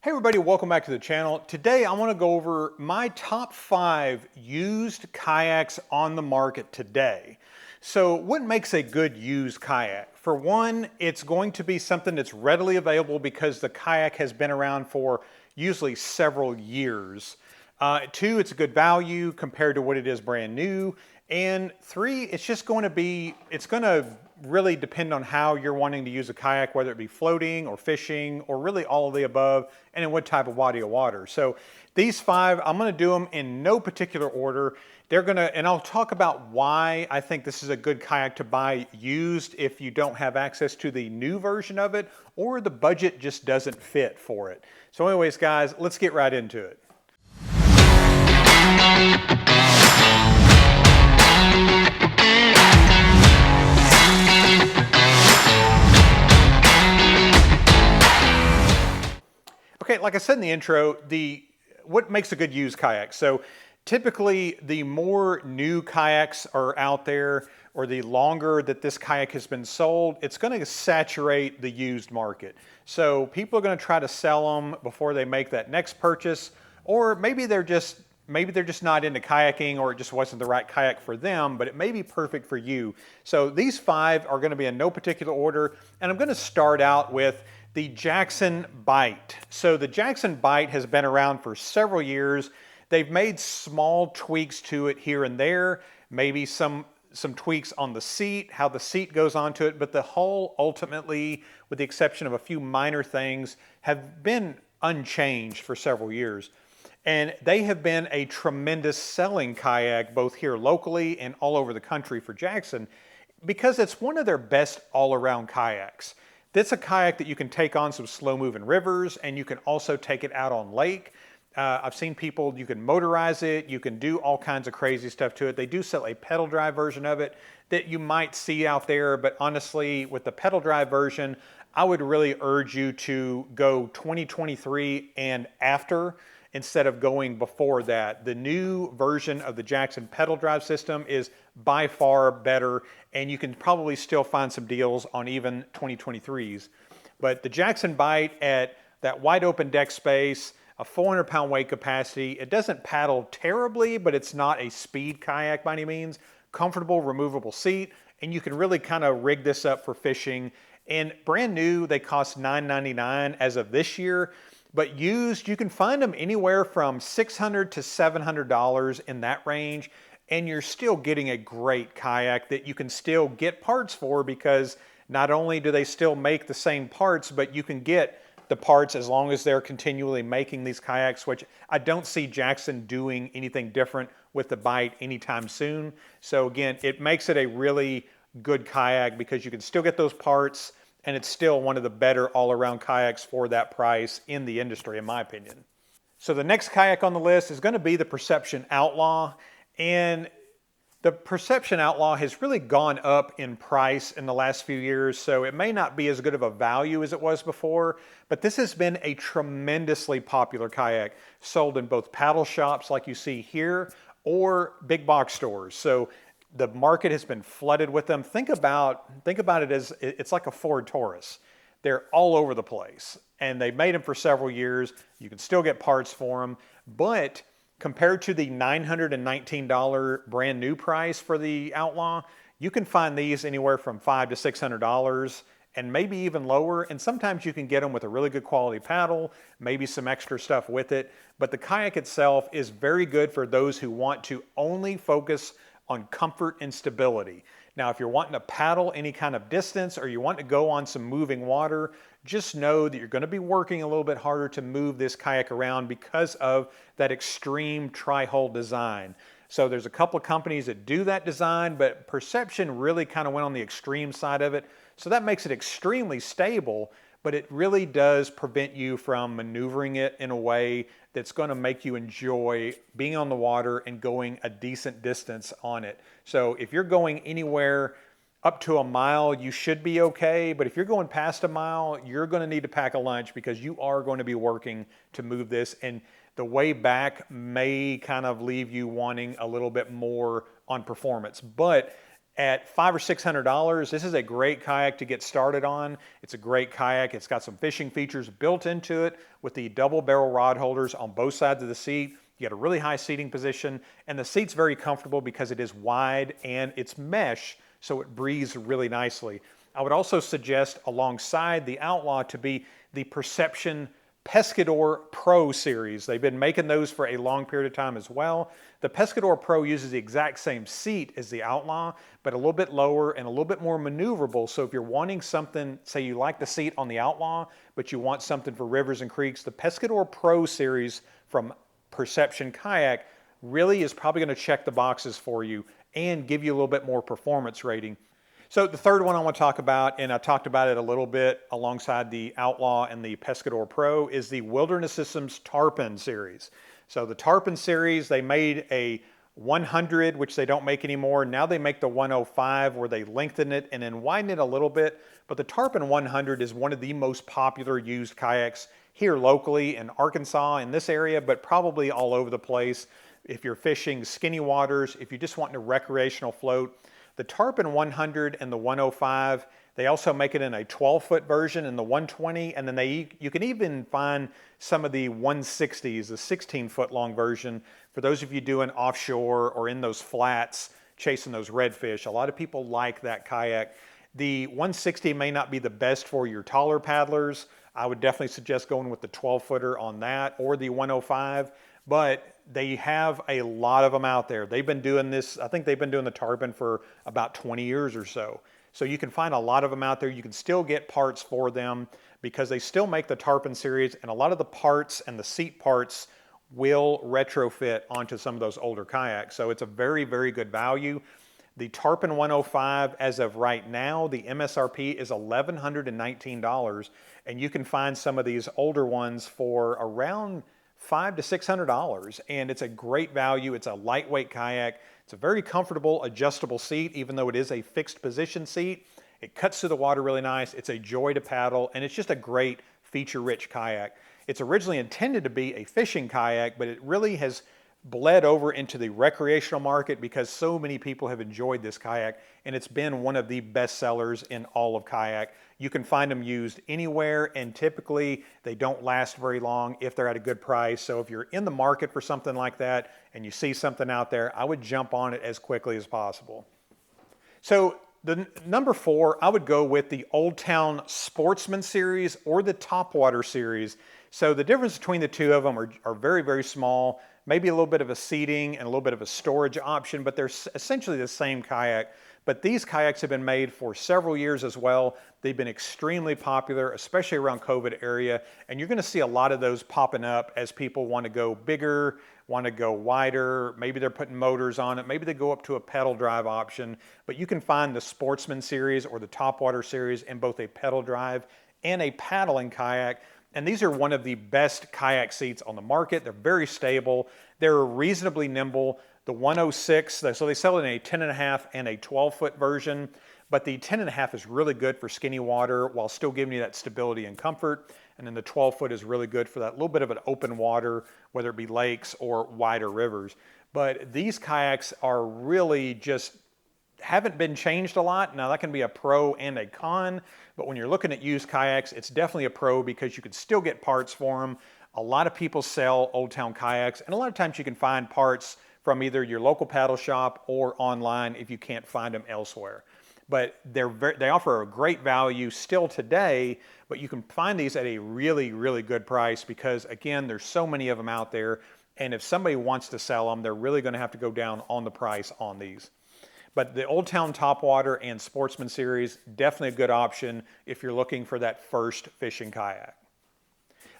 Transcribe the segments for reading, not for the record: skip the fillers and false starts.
Hey everybody, welcome back to the channel. Today I want to go over my top 5 used kayaks on the market today. So what makes a good used kayak? For one, it's going to be something that's readily available because the kayak has been around for usually several years. Two, it's a good value compared to what it is brand new. And three, it's going to really depend on how you're wanting to use a kayak, whether it be floating or fishing or really all of the above, and in what type of body of water. So these 5, I'm gonna do them in no particular order. And I'll talk about why I think this is a good kayak to buy used if you don't have access to the new version of it or the budget just doesn't fit for it. So anyways, guys, let's get right into it. Okay, like I said in the intro, what makes a good used kayak? So typically the more new kayaks are out there or the longer that this kayak has been sold, it's going to saturate the used market. So people are going to try to sell them before they make that next purchase, or maybe they're just not into kayaking, or it just wasn't the right kayak for them, but it may be perfect for you. So these 5 are going to be in no particular order, and I'm going to start out with the Jackson Bite. So the Jackson Bite has been around for several years. They've made small tweaks to it here and there, maybe some tweaks on the seat, how the seat goes onto it, but the hull ultimately, with the exception of a few minor things, have been unchanged for several years. And they have been a tremendous selling kayak both here locally and all over the country for Jackson because it's one of their best all-around kayaks. It's a kayak that you can take on some slow-moving rivers, and you can also take it out on lake. I've seen people, you can motorize it, you can do all kinds of crazy stuff to it. They do sell a pedal drive version of it that you might see out there, but honestly, with the pedal drive version, I would really urge you to go 2023 and after instead of going before that. The new version of the Jackson pedal drive system is by far better, and you can probably still find some deals on even 2023s. But the Jackson Bite, at that wide open deck space, a 400-pound weight capacity, it doesn't paddle terribly, but it's not a speed kayak by any means. Comfortable, removable seat, and you can really kind of rig this up for fishing. And brand new, they cost $9.99 as of this year. But used, you can find them anywhere from $600 to $700 in that range, and you're still getting a great kayak that you can still get parts for, because not only do they still make the same parts, but you can get the parts as long as they're continually making these kayaks, which I don't see Jackson doing anything different with the Bite anytime soon. So again, it makes it a really good kayak because you can still get those parts, and it's still one of the better all-around kayaks for that price in the industry, in my opinion. So the next kayak on the list is going to be the Perception Outlaw. And the Perception Outlaw has really gone up in price in the last few years, so it may not be as good of a value as it was before, but this has been a tremendously popular kayak, sold in both paddle shops like you see here, or big box stores. So the market has been flooded with them. Think about it as it's like a Ford Taurus. They're all over the place, and they've made them for several years. You can still get parts for them, but compared to the $919 brand new price for the Outlaw, you can find these anywhere from $500 to $600 and maybe even lower. And sometimes you can get them with a really good quality paddle, maybe some extra stuff with it. But the kayak itself is very good for those who want to only focus on comfort and stability. Now, if you're wanting to paddle any kind of distance or you want to go on some moving water, just know that you're going to be working a little bit harder to move this kayak around because of that extreme tri-hull design. So there's a couple of companies that do that design, but Perception really kind of went on the extreme side of it. So that makes it extremely stable, but it really does prevent you from maneuvering it in a way that's going to make you enjoy being on the water and going a decent distance on it. So if you're going anywhere up to a mile, you should be okay. But if you're going past a mile, you're going to need to pack a lunch because you are going to be working to move this. And the way back may kind of leave you wanting a little bit more on performance. But At $500 or $600, this is a great kayak to get started on. It's a great kayak. It's got some fishing features built into it with the double barrel rod holders on both sides of the seat. You got a really high seating position, and the seat's very comfortable because it is wide and it's mesh, so it breathes really nicely. I would also suggest alongside the Outlaw to be the Perception Pescador Pro series. They've been making those for a long period of time as well. The Pescador Pro uses the exact same seat as the Outlaw, but a little bit lower and a little bit more maneuverable. So if you're wanting something, say you like the seat on the Outlaw, but you want something for rivers and creeks, the Pescador Pro series from Perception Kayak really is probably going to check the boxes for you and give you a little bit more performance rating. So the third one I want to talk about, and I talked about it a little bit alongside the Outlaw and the Pescador Pro, is the Wilderness Systems Tarpon series. So the Tarpon series, they made a 100, which they don't make anymore. Now they make the 105 where they lengthen it and then widen it a little bit. But the Tarpon 100 is one of the most popular used kayaks here locally in Arkansas, in this area, but probably all over the place. If you're fishing skinny waters, if you're just wanting a recreational float, the Tarpon 100 and the 105, they also make it in a 12-foot version and the 120, and then you can even find some of the 160s, the 16-foot long version, for those of you doing offshore or in those flats, chasing those redfish. A lot of people like that kayak. The 160 may not be the best for your taller paddlers. I would definitely suggest going with the 12-footer on that or the 105, but they have a lot of them out there. They've been doing this, I think they've been doing the Tarpon for about 20 years or so. So you can find a lot of them out there. You can still get parts for them because they still make the Tarpon series, and a lot of the parts and the seat parts will retrofit onto some of those older kayaks. So it's a very, very good value. The Tarpon 105, as of right now, the MSRP is $1,119, and you can find some of these older ones for around $500 to $600, and it's a great value. It's a lightweight kayak. It's a very comfortable adjustable seat, even though it is a fixed position seat. It cuts through the water really nice. It's a joy to paddle, and it's just a great feature-rich kayak. It's originally intended to be a fishing kayak, but it really has bled over into the recreational market because so many people have enjoyed this kayak, and it's been one of the best sellers in all of kayak. You can find them used anywhere, and typically they don't last very long if they're at a good price. So if you're in the market for something like that and you see something out there, I would jump on it as quickly as possible. So the number 4, I would go with the Oldtown Sportsman series or the Topwater series. So the difference between the two of them are very, very small. Maybe a little bit of a seating and a little bit of a storage option, but they're essentially the same kayak. But these kayaks have been made for several years as well. They've been extremely popular, especially around COVID area. And you're going to see a lot of those popping up as people want to go bigger, want to go wider. Maybe they're putting motors on it. Maybe they go up to a pedal drive option. But you can find the Sportsman series or the Topwater series in both a pedal drive and a paddling kayak. And these are one of the best kayak seats on the market. They're very stable. They're reasonably nimble. The 106, so they sell it in a 10.5 and a 12-foot version, but the 10.5 is really good for skinny water while still giving you that stability and comfort. And then the 12-foot is really good for that little bit of an open water, whether it be lakes or wider rivers. But these kayaks are really just haven't been changed a lot. Now that can be a pro and a con, but when you're looking at used kayaks, it's definitely a pro because you can still get parts for them. A lot of people sell Oldtown kayaks, and a lot of times you can find parts from either your local paddle shop or online if you can't find them elsewhere. But they offer a great value still today, but you can find these at a really, really good price because, again, there's so many of them out there, and if somebody wants to sell them, they're really going to have to go down on the price on these. But the Oldtown Topwater and Sportsman series, definitely a good option if you're looking for that first fishing kayak.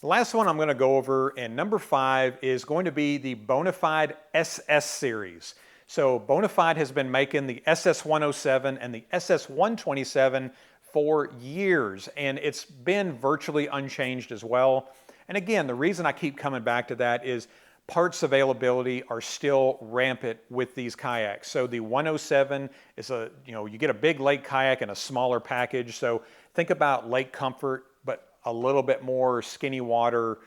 The last one I'm going to go over, and number 5, is going to be the Bonafide SS series. So Bonafide has been making the SS107 and the SS127 for years, and it's been virtually unchanged as well. And again, the reason I keep coming back to that is parts availability are still rampant with these kayaks. So the 107 is you get a big lake kayak in a smaller package. So think about lake comfort, but a little bit more skinny water,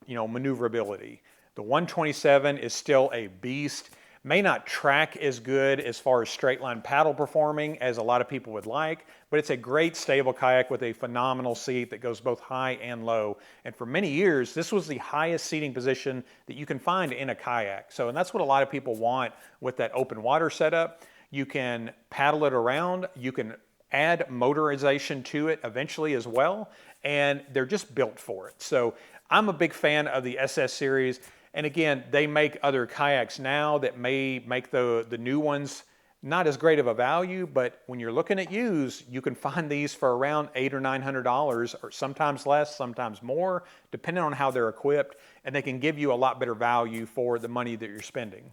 maneuverability. The 127 is still a beast, May not track as good as far as straight line paddle performing as a lot of people would like, but it's a great stable kayak with a phenomenal seat that goes both high and low. And for many years, this was the highest seating position that you can find in a kayak. So, and that's what a lot of people want with that open water setup. You can paddle it around, you can add motorization to it eventually as well, and they're just built for it. So I'm a big fan of the SS series. And again, they make other kayaks now that may make the new ones not as great of a value, but when you're looking at used, you can find these for around $800 or $900, or sometimes less, sometimes more, depending on how they're equipped, and they can give you a lot better value for the money that you're spending.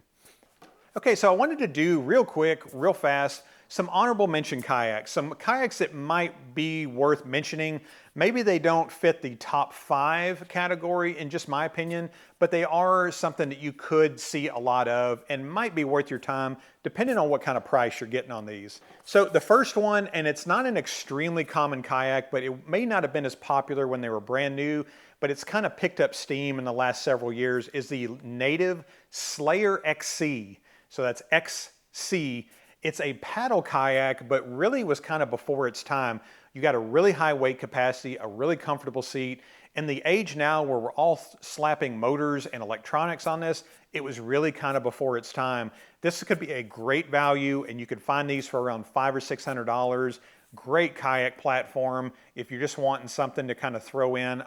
Okay, so I wanted to do real quick, real fast, some honorable mention kayaks, some kayaks that might be worth mentioning. Maybe they don't fit the top 5 category in just my opinion, but they are something that you could see a lot of and might be worth your time depending on what kind of price you're getting on these. So the first one, and it's not an extremely common kayak, but it may not have been as popular when they were brand new, but it's kind of picked up steam in the last several years, is the Native Slayer XC. So that's XC. It's a paddle kayak, but really was kind of before its time. You got a really high weight capacity, a really comfortable seat. In the age now where we're all slapping motors and electronics on this, it was really kind of before its time. This could be a great value, and you could find these for around $500 or $600. Great kayak platform if you're just wanting something to kind of throw in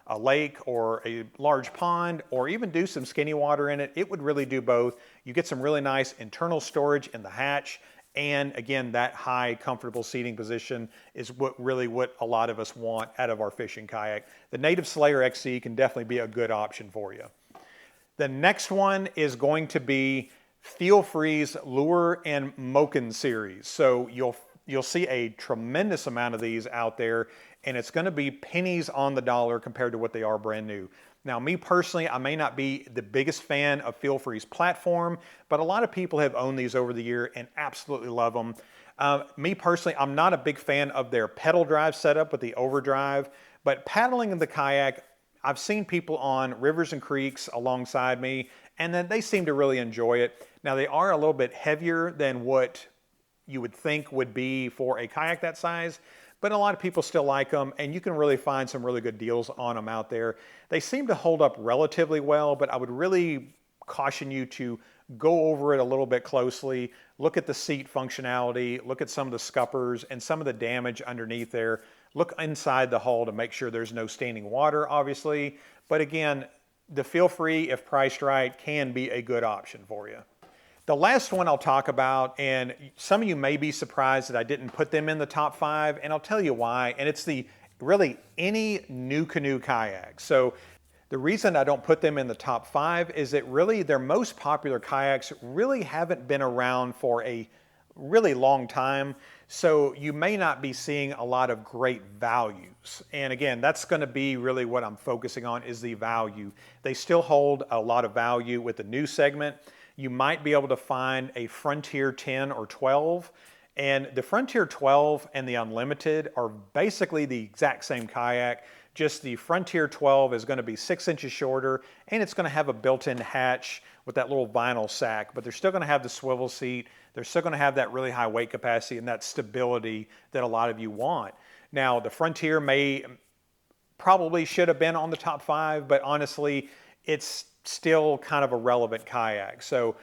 a lake or a large pond, or even do some skinny water in it. It would really do both. You get some really nice internal storage in the hatch, and again, that high comfortable seating position is what a lot of us want out of our fishing kayak. The Native Slayer XC can definitely be a good option for you. The next one is going to be FeelFree's Lure and Moken series. So you'll see a tremendous amount of these out there, and it's going to be pennies on the dollar compared to what they are brand new. Now, me personally, I may not be the biggest fan of FeelFree's platform, but a lot of people have owned these over the year and absolutely love them. Me personally, I'm not a big fan of their pedal drive setup with the overdrive, but paddling in the kayak, I've seen people on rivers and creeks alongside me, and then they seem to really enjoy it. Now, they are a little bit heavier than what you would think would be for a kayak that size, but a lot of people still like them, and you can really find some really good deals on them out there. They seem to hold up relatively well, but I would really caution you to go over it a little bit closely, look at the seat functionality, look at some of the scuppers and some of the damage underneath there. Look inside the hull to make sure there's no standing water, obviously. But again, the FeelFree, if priced right, can be a good option for you. The last one I'll talk about, and some of you may be surprised that I didn't put them in the top 5, and I'll tell you why, and it's really any new canoe kayak. So the reason I don't put them in the top 5 is that really their most popular kayaks really haven't been around for a really long time, so you may not be seeing a lot of great values. And again, that's going to be really what I'm focusing on, is the value. They still hold a lot of value with the new segment. You might be able to find a Frontier 10 or 12, and the Frontier 12 and the Unlimited are basically the exact same kayak, just the Frontier 12 is going to be 6 inches shorter, and it's going to have a built-in hatch with that little vinyl sack, but they're still going to have the swivel seat. They're still going to have that really high weight capacity and that stability that a lot of you want. Now, the Frontier probably should have been on the top 5, but honestly, it's still kind of a relevant kayak. So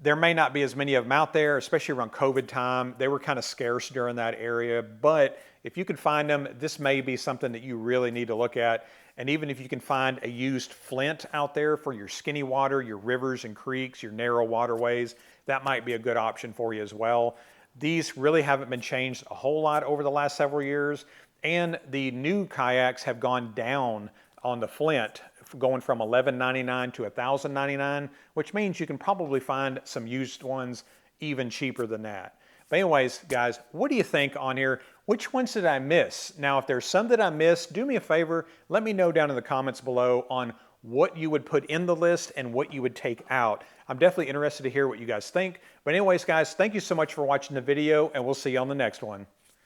there may not be as many of them out there, especially around COVID time. They were kind of scarce during that area, but if you can find them, this may be something that you really need to look at. And even if you can find a used Flint out there for your skinny water, your rivers and creeks, your narrow waterways, that might be a good option for you as well. These really haven't been changed a whole lot over the last several years, and the new kayaks have gone down on the Flint, going from $11.99 to $1,099, which means you can probably find some used ones even cheaper than that. But anyways, guys, what do you think on here? Which ones did I miss? Now, if there's some that I missed, do me a favor, let me know down in the comments below on what you would put in the list and what you would take out. I'm definitely interested to hear what you guys think. But anyways, guys, thank you so much for watching the video, and we'll see you on the next one.